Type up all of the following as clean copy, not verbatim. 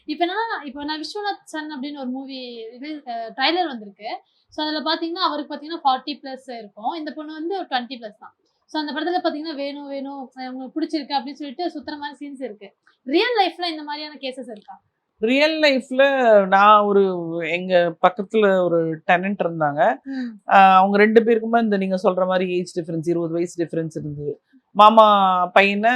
இப்ப என்னன்னா, இப்ப நான் விஸ்வநாத் சன் அப்படின்னு ஒரு மூவி இது ட்ரைலர் வந்திருக்கு. ஸோ அதுல பாத்தீங்கன்னா, அவருக்கு பாத்தீங்கன்னா 40 பிளஸ் இருக்கும். இந்த பொண்ணு வந்து ஒரு 20 பிளஸ் தான். ஸோ அந்த படத்துல பாத்தீங்கன்னா, வேணும் வேணும் உங்களுக்கு பிடிச்சிருக்கு அப்படின்னு சொல்லிட்டு சுத்துற மாரி சீன்ஸ் இருக்கு. ரியல் லைஃப்ல இந்த மாரியான கேஸஸ் இருக்கா? ரியல் லைஃப்ல நான் எங்க பக்கத்துல ஒரு டெனன்ட் இருந்தாங்க. ம். அவங்க 2 பேருக்குமே இந்த நீங்க சொல்ற மாரி ஏஜ் டிஃபரன்ஸ் 20 வயசு டிஃபரன்ஸ் இருந்தது. மாமா பையன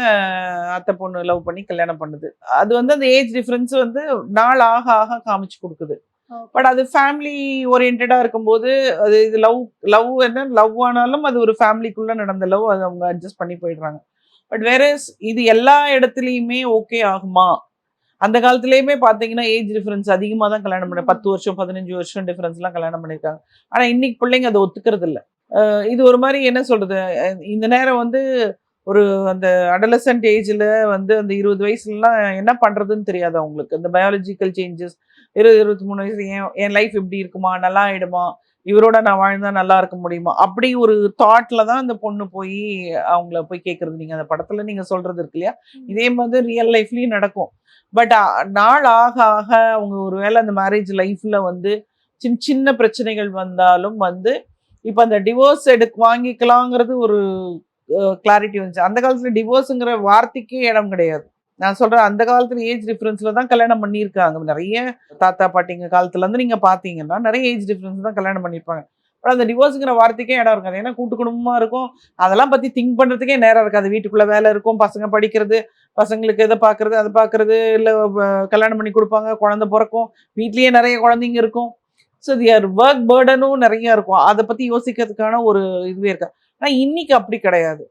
அத்தை பொண்ணு லவ் பண்ணி கல்யாணம் பண்ணுது. அது வந்து அந்த ஏஜ் டிஃபரன்ஸ் வந்து நாள் ஆக ஆக காமிச்சு குடுக்குது. ஓகே. பட் அது ஃபேமிலி ஓரியன்டடா இருக்கும்போது, அது இது லவ் லவ் என்ன லவ் ஆனாலும் அது ஒரு ஃபேமிலிக்குள்ள நடந்த லவ். அது அவங்க அட்ஜஸ்ட் பண்ணி போயிடுறாங்க. பட் வேறஸ் இது எல்லா இடத்துலயுமே ஓகே ஆகுமா? அந்த காலத்திலேயுமே பார்த்தீங்கன்னா, ஏஜ் டிஃபரன்ஸ் அதிகமா தான் கல்யாணம் பண்ண 10 ம். வருஷம், 15 வருஷம் டிஃபரன்ஸ்லாம் கல்யாணம் பண்ணியிருக்காங்க. ஆனா, இன்னைக்கு பிள்ளைங்க அத ஒத்துக்கிறது இல்ல. இது ஒரு மாரி என்ன சொல்றது? இந்த நேரம் வந்து ஒரு அந்த அடலசன்ட் ஏஜ்ல வந்து அந்த 20 வயசுலலாம் என்ன பண்றதுன்னு தெரியாது அவங்களுக்கு. அந்த பயாலஜிக்கல் சேஞ்சஸ் 20, 23 வயசு என் லைஃப் இப்படி இருக்குமா? நல்லா ஆயிடுமா? இவரோட நான் வாழ்ந்தா நல்லா இருக்க முடியுமா? அப்படி ஒரு தாட்ல தான் அந்த பொண்ணு அவங்கள போய் கேட்கறது. நீங்க அந்த படத்துல நீங்க சொல்றது இருக்கு இல்லையா? ம். இதே மாதிரி ரியல் லைஃப்லயும் நடக்கும். பட் நாள் ஆக ஆக அவங்க ஒருவேளை அந்த மேரேஜ் லைஃப்ல வந்து சின்ன சின்ன பிரச்சனைகள் வந்தாலும் வந்து இப்ப அந்த டிவோர்ஸ் வாங்கிக்கலாங்கிறது ஒரு கிளாரிட்டி வந்துச்சு. அந்த காலத்துல டிவோர்ஸ்ங்கிற வார்த்தைக்கே இடம் கிடையாது. நான் சொல்றேன் அந்த காலத்துல ஏஜ் டிஃபரன்ஸ்ல தான் கல்யாணம் பண்ணியிருக்காங்க. நிறைய தாத்தா பாட்டிங்க காலத்துல இருந்து நீங்க பாத்தீங்கன்னா நிறைய ஏஜ் டிஃபரன்ஸ் தான் கல்யாணம் பண்ணிருப்பாங்க. ஆனா அந்த டிவோர்ஸ்ங்கிற வார்த்தைக்கே இடம் இருக்காது. ஏன்னா கூட்டு குடும்பமா இருக்கும். அதெல்லாம் பத்தி திங்க் பண்றதுக்கே நேரம் இருக்காது. வீட்டுக்குள்ள வேலை இருக்கும், பசங்க படிக்கிறது, பசங்களுக்கு இதை பாக்குறது அதை பாக்குறது, இல்ல கல்யாணம் பண்ணி கொடுப்பாங்க, குழந்தை பிறக்கும், வீட்லயே நிறைய குழந்தைங்க இருக்கும். ஸோ தியர் ஒர்க் பேர்டனும் நிறைய இருக்கும். அதை பத்தி யோசிக்கிறதுக்கான ஒரு இதுவே இருக்கா. ஆனா இன்னைக்கு அப்படி கிடையாது.